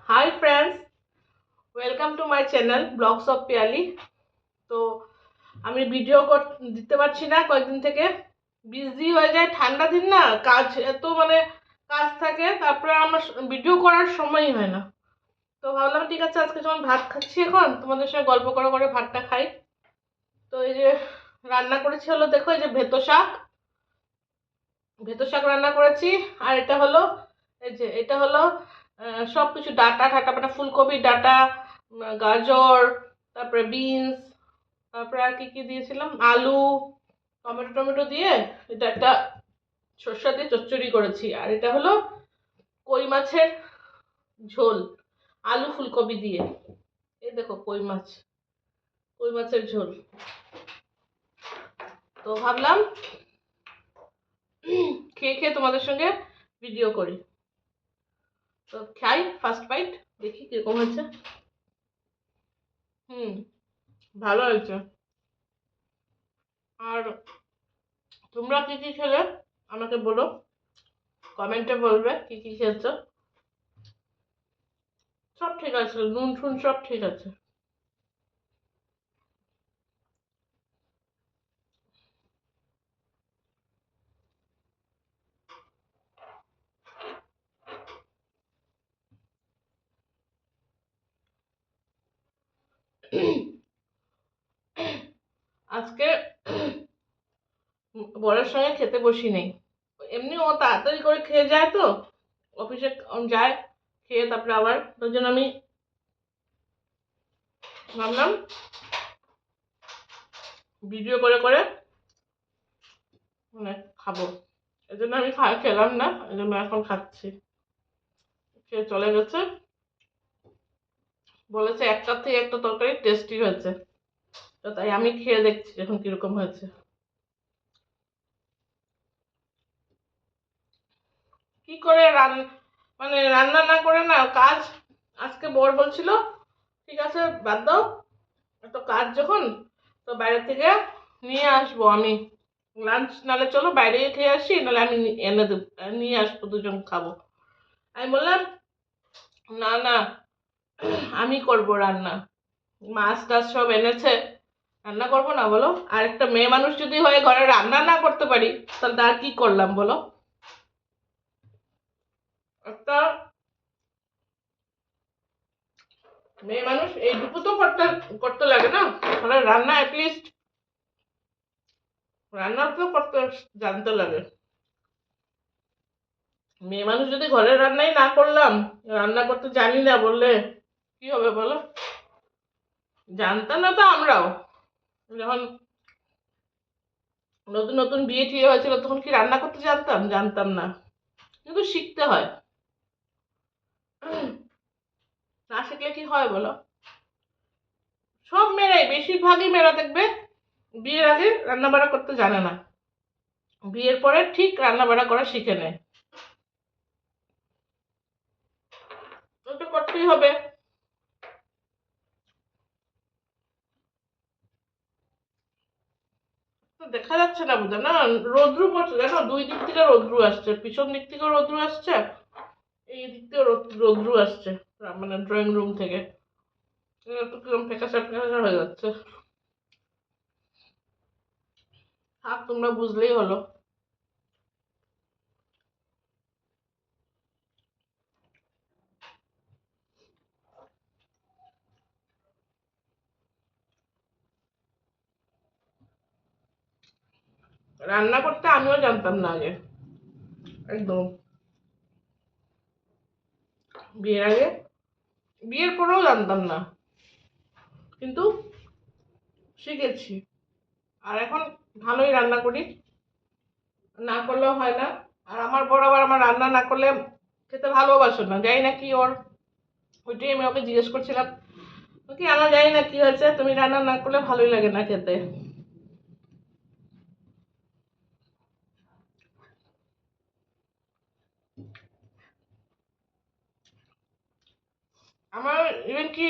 High friends, welcome to my channel blogs of Piyali. তো আমি video দিতে পারছি না কয়েকদিন থেকে, বিজি হয়ে যায়। ঠান্ডা দিন না, কাজ এত কাজ থাকে, তারপরে আমার ভিডিও করার সময়ই হয় না। তো ভাবলাম ঠিক আছে, আজকে যখন ভাত খাচ্ছি এখন তোমাদের সঙ্গে গল্প করে করে ভাতটা খাই। তো এই যে রান্না করেছি হলো, দেখো এই যে ভেতো শাক রান্না করেছি। আর এটা হলো এটা হলো সব কিছু ডাটা ঠাটা, ফুলকপির ডাটা, গাজর, তারপরে বিনস, তারপরে আর কি কি দিয়েছিলাম, আলু, টমেটো টমেটো দিয়ে এটা একটা সর্ষা দিয়ে চচ্চড়ি করেছি। আর এটা হলো কই মাছের ঝোল, আলু ফুলকপি দিয়ে। এই দেখো কই মাছের ঝোল। তো ভাবলাম খেয়ে খেয়ে তোমাদের সঙ্গে ভিডিও করি। তো খাই, ফার্স্ট বাইট দেখি কিরকম হয়েছে। ভালো হয়েছে। আর তোমরা কি কি খেলে আমাকে বলো, কমেন্টে বলবে কি কি খেয়েছো। সব ঠিক আছে, নুন টুন সব ঠিক আছে। আজকে বরের সঙ্গে খেতে বসি নেই, এমনি ও তাড়াতাড়ি করে খেয়ে যায়, তো অফিসে যায় খেয়ে, তারপরে আবার ওই জন্য আমি ভাবলাম ভিডিও করে করে খাবো। এই জন্য আমি খেলাম না, এই জন্য এখন খাচ্ছি। খেয়ে চলে গেছে, বলেছে একটার থেকে একটা তরকারি টেস্টি হয়েছে। তো তাই আমি খেয়ে দেখছি এখন কিরকম হয়েছে। কি করে রান্না না করে না কাজ। আজকে বর বলছিল ঠিক আছে বাদ দাও, এত কাজ যখন, তো বাইরে থেকে নিয়ে আসবো আমি লাঞ্চ, নালে চলো বাইরে খেয়ে আসি, নাহলে আমি এনে দেবো, নিয়ে আসবো, দুজন খাবো। আমি বললাম না না, আমি করব রান্না, মাছ টাছ সব এনেছে, রান্না করবো না বলো? আর একটা মেয়ে মানুষ যদি হয়ে ঘরে রান্না না করতে পারি, তাহলে আর কি করলাম বলো? একটা মেয়ে মানুষ এইটুকু তো করতে করতে লাগে না, ঘরে রান্না অ্যাটলিস্ট রান্না তো করতে জানতে লাগে। মেয়ে মানুষ যদি ঘরের রান্নাই না করলাম, রান্না করতে জানি না বললে কি হবে বলো? জানতাম না তো আমরাও, যখন নতুন নতুন বিয়ে টিয়ে হয়েছিল তখন কি রান্না করতে জানতাম না, কিন্তু শিখতে হয়। না শিখলে কি হয় বলো? সব মেয়েরাই, বেশিরভাগই মেয়েরা দেখবে বিয়ের আগে রান্না বান্না করতে জানে না, বিয়ের পরে ঠিক রান্না বান্না করা শিখে নেয়। ওটা করতেই হবে। তো দেখা যাচ্ছে না বোঝা না, রোদ্রু পড়ছে দেখো, দুই দিক থেকে রোদ্রু আসছে, পিছন দিক থেকে রোদ্রু আসছে, এই দিক থেকে রোদ্রু আসছে, ড্রয়িং রুম থেকে। একটু কিরম ফ্যাকাশে ফ্যাকাশে হয়ে যাচ্ছে। থাক, তোমরা বুঝলেই হলো। রান্না করতে আমিও জানতাম না আগে, একদম বিয়ের আগে, বিয়ের পরেও জানতাম না, কিন্তু শিখেছি। আর এখন ভালোই রান্না করি, না করলেও হয় না। আর আমার বর আবার আমার রান্না না করলে খেতে ভালোবাসে না, জানি না কি ওর। ওইটাই আমি ওকে জিজ্ঞেস করছিলাম, কি আমার জানি না কি হয়েছে, তুমি রান্না না করলে ভালোই লাগে না খেতে। আমার ইভেন কি,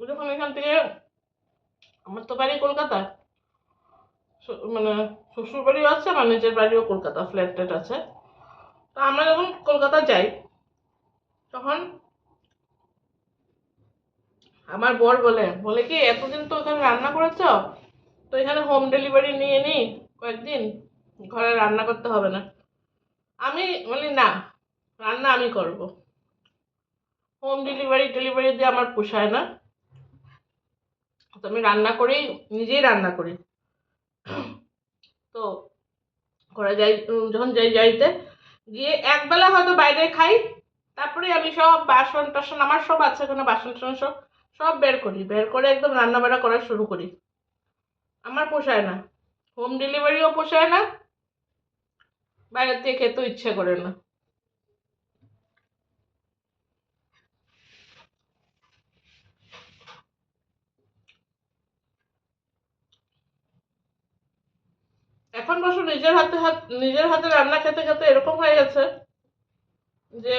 যখন এখান থেকে, আমার তো বাড়ি কলকাতা, মানে শ্বশুর বাড়িও আছে, আমার নিজের বাড়িও কলকাতা, ফ্ল্যাট ট্যাট আছে। তো আমরা যখন কলকাতা যাই, তখন আমার বর বলে বলে কি এতদিন তো এখানে রান্না করেছ, তো এখানে হোম ডেলিভারি নিয়ে নি কয়েকদিন, ঘরে রান্না করতে হবে না। আমি বলি না, রান্না আমি করব। হোম ডেলিভারি ডেলিভারি দিয়ে আমার পোষায় না, তো আমি রান্না করি, নিজেই রান্না করি। তো ঘরে যাই, যখন যাইতে গিয়ে একবেলা হয়তো বাইরে খাই, তারপরে আমি সব বাসন টাসন আমার সব আছে, ওখানে বাসন টাসন সব সব বের করে একদম রান্না বান্না করা শুরু করি। আমার পোষায় না, হোম ডেলিভারিও পোষায় না, বাইরে থেকে খেতেও ইচ্ছে করে না। এখন বছর নিজের হাতে রান্না খেতে খেতে এরকম হয়ে গেছে যে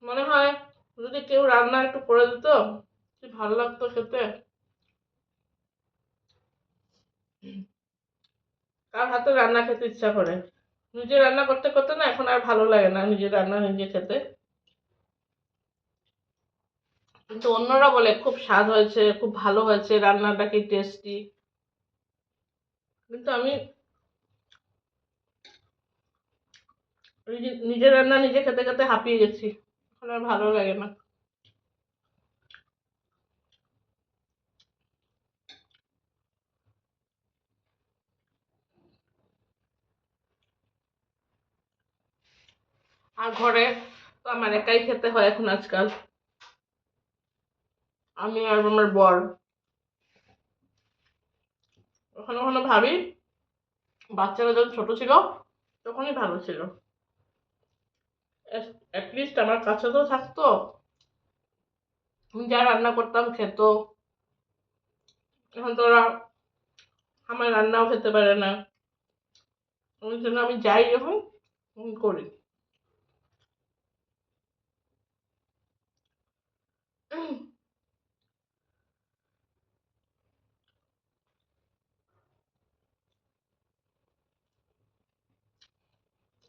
মনে হয় যদি কেউ রান্না একটু করে দিত কি ভালো লাগতো খেতে। কার হাতে রান্না খেতে ইচ্ছা করে। নিজে রান্না করতে করতে না এখন আর ভালো লাগে না নিজে রান্না নিজে খেতে। কিন্তু অন্যরা বলে খুব স্বাদ হয়েছে, খুব ভালো হয়েছে, রান্নাটা কি টেস্টি। কিন্তু আমি নিজের রান্না নিজে খেতে খেতে হাঁপিয়ে গেছি, এখন আর ভালো লাগে না। আর ঘরে তো আমার একাই খেতে হয় এখন আজকাল, আমি আর আমার বর। কখনো কখনো ভাবি বাচ্চারা যখন ছোট ছিল তখনই ভালো ছিল, অ্যাটলিস্ট আমার কাছে তো থাকতো, আমি যা রান্না করতাম খেত। এখন তো ওরা আমার রান্নাও খেতে পারে না, ওই জন্য আমি যাই যখন করি।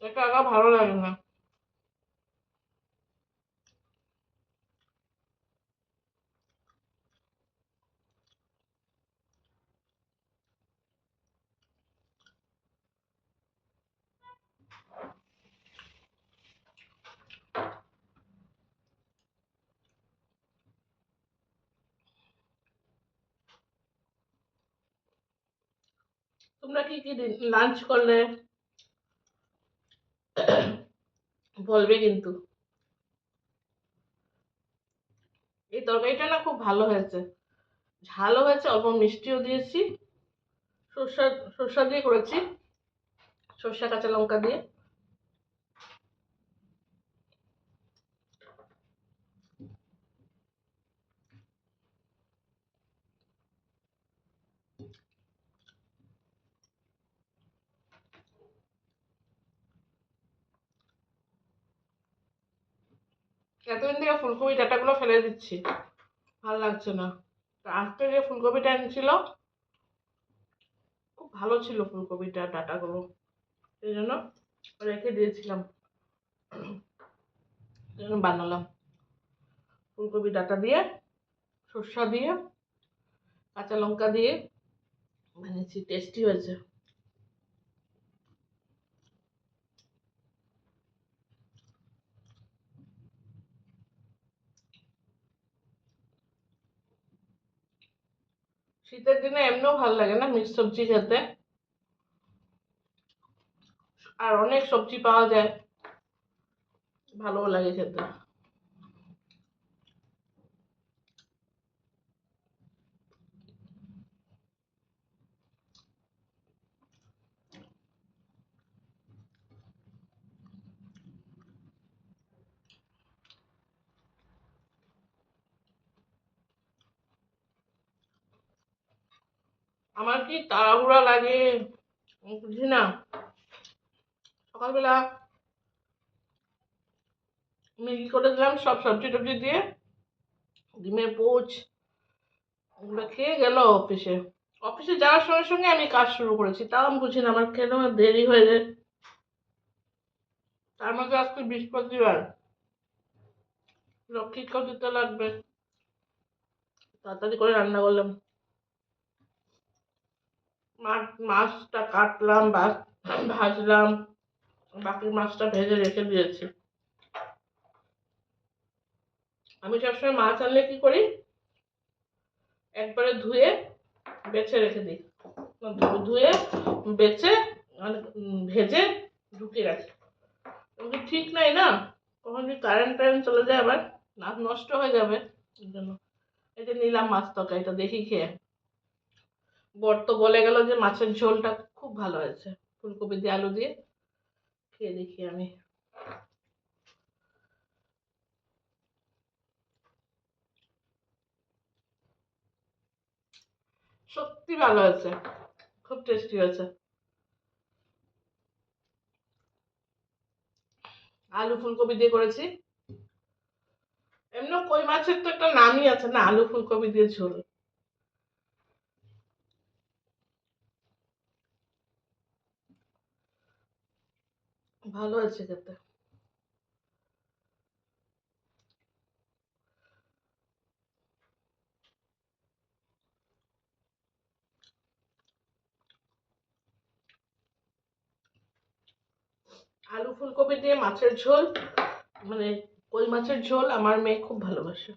একা একা ভালো লাগে না। তোমরা কি কি লাঞ্চ করলে বলবে কিন্তু। এই তরকারিটা না খুব ভালো হয়েছে, ঝালও হয়েছে, অল্প মিষ্টিও দিয়েছি। সর্ষা সর্ষা দিয়ে করেছি, সর্ষা কাঁচা লঙ্কা দিয়ে। এতদিন থেকে ফুলকপি ডাঁটাগুলো ফেলে দিচ্ছি, ভালো লাগছে না। তো আজকে যে ফুলকপিটা এনেছিল খুব ভালো ছিল, ফুলকপিটা ডাঁটাগুলো, এই জন্য রেখে দিয়েছিলাম, এই জন্য বানালাম ফুলকপি ডাঁটা দিয়ে, সর্ষা দিয়ে, কাঁচা লঙ্কা দিয়ে বানিয়েছি, টেস্টি হয়েছে। শীতের দিনে এমনিও ভালো লাগে না মিক্স সবজি খেতে, আর অনেক সবজি পাওয়া যায়, ভালোও লাগে খেতে। আমার কি তাড়াহুড়া লাগে বুঝি না। সকালবেলা ম্যাগি করে দিলাম সব সবজি টবজি দিয়ে, ডিমের পোচ, ওগুলো খেয়ে গেল অফিসে। অফিসে যাওয়ার সঙ্গে সঙ্গে আমি কাজ শুরু করেছি, তাও আমি বুঝি না আমার খেতে আমার দেরি হয়ে যায়। তার মধ্যে আজকে বৃহস্পতিবার, লক্ষ্মীকেও দিতে লাগবে, তাড়াতাড়ি করে রান্না করলাম। মাছটা কাটলাম, ভাজলাম, বাকি মাছটা ভেজে রেখে দিয়েছি। আমি সবসময় মাছ আনলে কি করি, একবারে ধুয়ে বেছে রেখে দিই, ধুয়ে বেছে ভেজে ঢুকিয়ে রাখি। ঠিক নাই না, কখন যদি কারেন্ট চলে যায় আবার নষ্ট হয়ে যাবে, এই জন্য। এই যে নিলাম মাছ তরকারিটা, দেখি খেয়ে। বর তো বলে গেল যে মাছের ঝোলটা খুব ভালো হয়েছে, ফুলকপি দিয়ে আলু দিয়ে। খেয়ে দেখি আমি। সত্যি ভালো হয়েছে, খুব টেস্টি হয়েছে। আলু ফুলকপি দিয়ে করেছি। এমনি কই মাছের তো একটা নামই আছে না, আলু ফুলকপি দিয়ে ঝোল। ভালো হয়েছে খেতে। আলু ফুলকপি দিয়ে মাছের ঝোল, মানে কই মাছের ঝোল আমার মেয়ে খুব ভালোবাসে।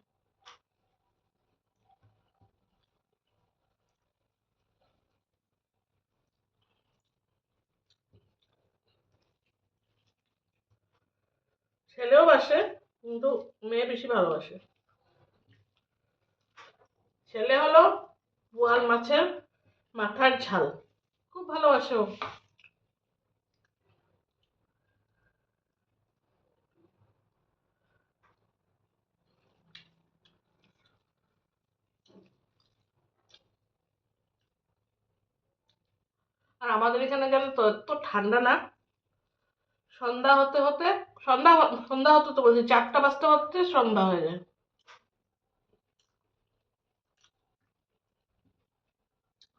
ছেলেও বাসে, কিন্তু মেয়ে বেশি ভালোবাসে। ছেলে হলো বোয়াল মাছের মাথার ঝাল, খুব ভালোবাসে ও। আর আমাদের এখানে জানো তো এত ঠান্ডা না, সন্ধ্যা হতে হতে, সন্ধ্যা সন্ধ্যা হতে তো বলছি, 4টা বাজতে বাজতে সন্ধ্যা হয়ে যায়।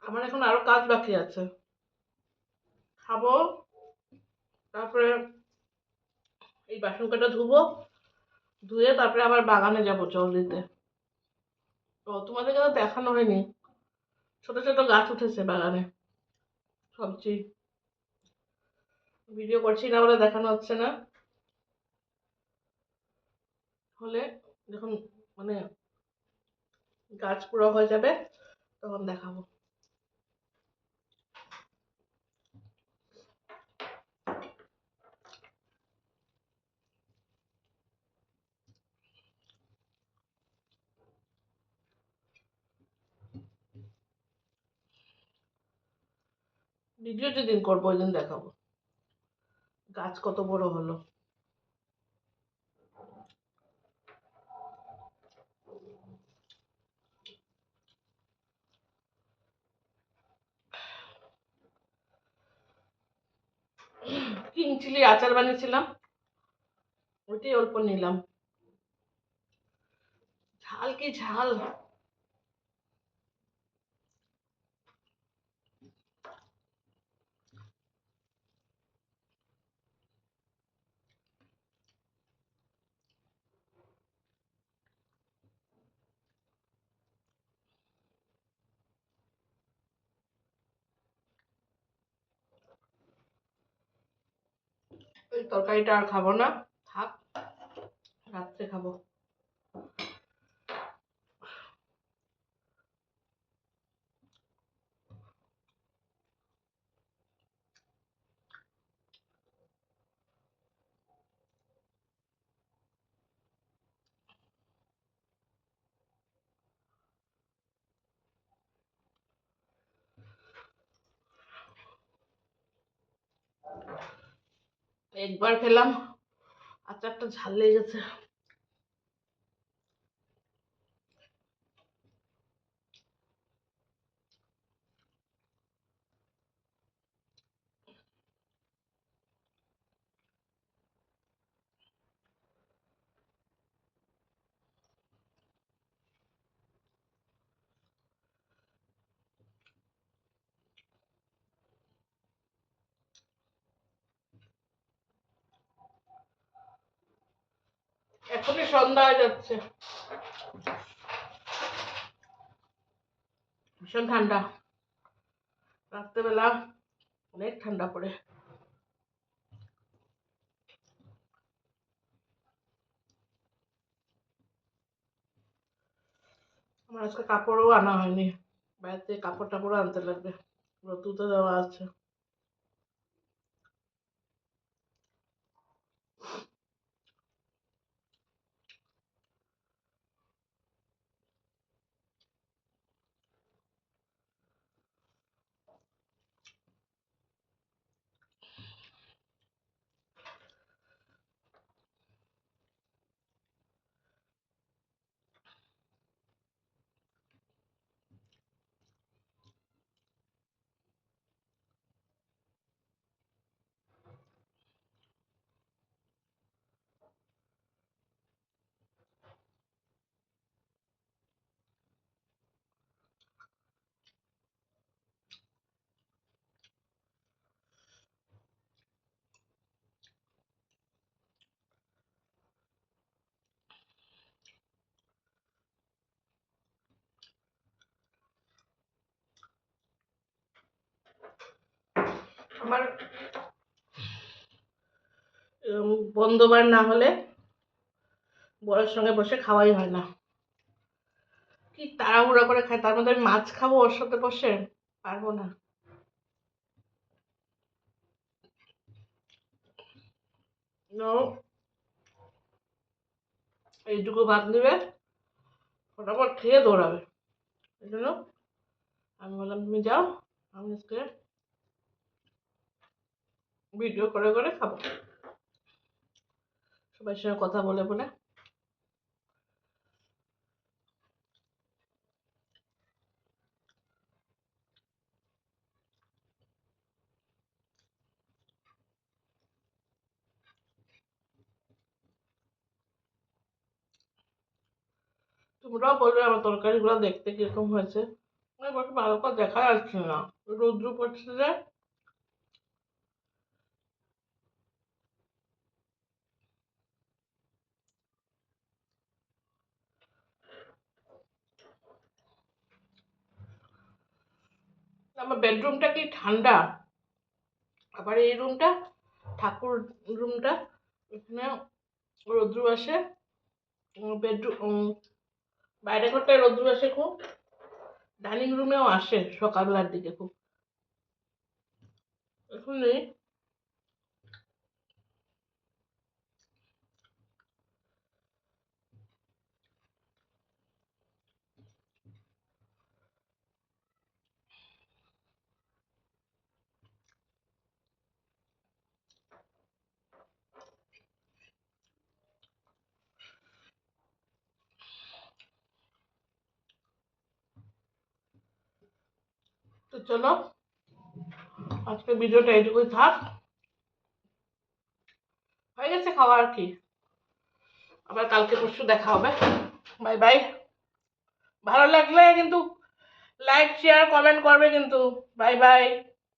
আমার এখন আরো কাজ বাকি আছে। খাবো, তারপরে এই বাসন কটা ধুবো, ধুয়ে তারপরে আবার বাগানে যাবো জল দিতে। তো তোমাদেরকে তো দেখানো হয়নি, ছোট ছোট গাছ উঠেছে বাগানে, সবজি। ভিডিও করছি না বলে দেখানো হচ্ছে না, হলে যখন মানে গাছ পুরো হয়ে যাবে তখন দেখাবো। ভিডিও যেদিন করবো ওই দিন দেখাবো গাছ কত বড় হলো। কিং চিলি আচার বানিয়েছিলাম, ওইটাই অল্প নিলাম। ঝাল কি ঝাল! ওই তরকারিটা আর খাবো না, থাক, রাত্রে খাবো। একবার খেলাম, আচারটা ঝাল লেগেছে। এখনই সন্ধ্যা হয়ে যাচ্ছে, ভীষণ ঠান্ডা। রাত্রেবেলা অনেক ঠান্ডা পড়ে। আমার আজকে কাপড়ও আনা হয়নি, বাইরে থেকে কাপড় টাপড়ও আনতে লাগবে, রোদ্দুতে দেওয়া আছে। আমার বন্ধবার না হলে বরের সঙ্গে বসে খাওয়াই হয় না। কি তাড়াহুড়া করে খাই, তার মধ্যে আমি মাছ খাবো ওর সাথে বসে, পারবো না। এইটুকু ভাত নেবে, ফটাফট খেয়ে দৌড়াবে। এই জন্য আমি বললাম তুমি যাও, আমি আজকে ভিডিও করে করে খাবো, সবার সঙ্গে কথা বলে বলে। তোমরাও বলবে আমার তরকারিগুলো দেখতে কিরকম হয়েছে। আমি বলছি ভালো করে দেখা যাচ্ছে না, রৌদ্র পড়ছে যে। আমার বেডরুমটা কি ঠান্ডা, আবার এই রুমটা ঠাকুর রুমটা, এখানে রৌদ্র আসে। বেডরুম বাইরে ঘরটায় রৌদ্র আসে খুব, ডাইনিং রুমেও আসে সকালবেলার দিকে খুব, এখন নেই। তো চলো আজকে ভিডিওটা এইটুকুই থাক, হয়ে গেছে খাওয়া আর কি। আবার কালকে পরশু দেখা হবে। Bye bye. ভালো লাগলে কিন্তু লাইক শেয়ার কমেন্ট করবে কিন্তু। Bye bye.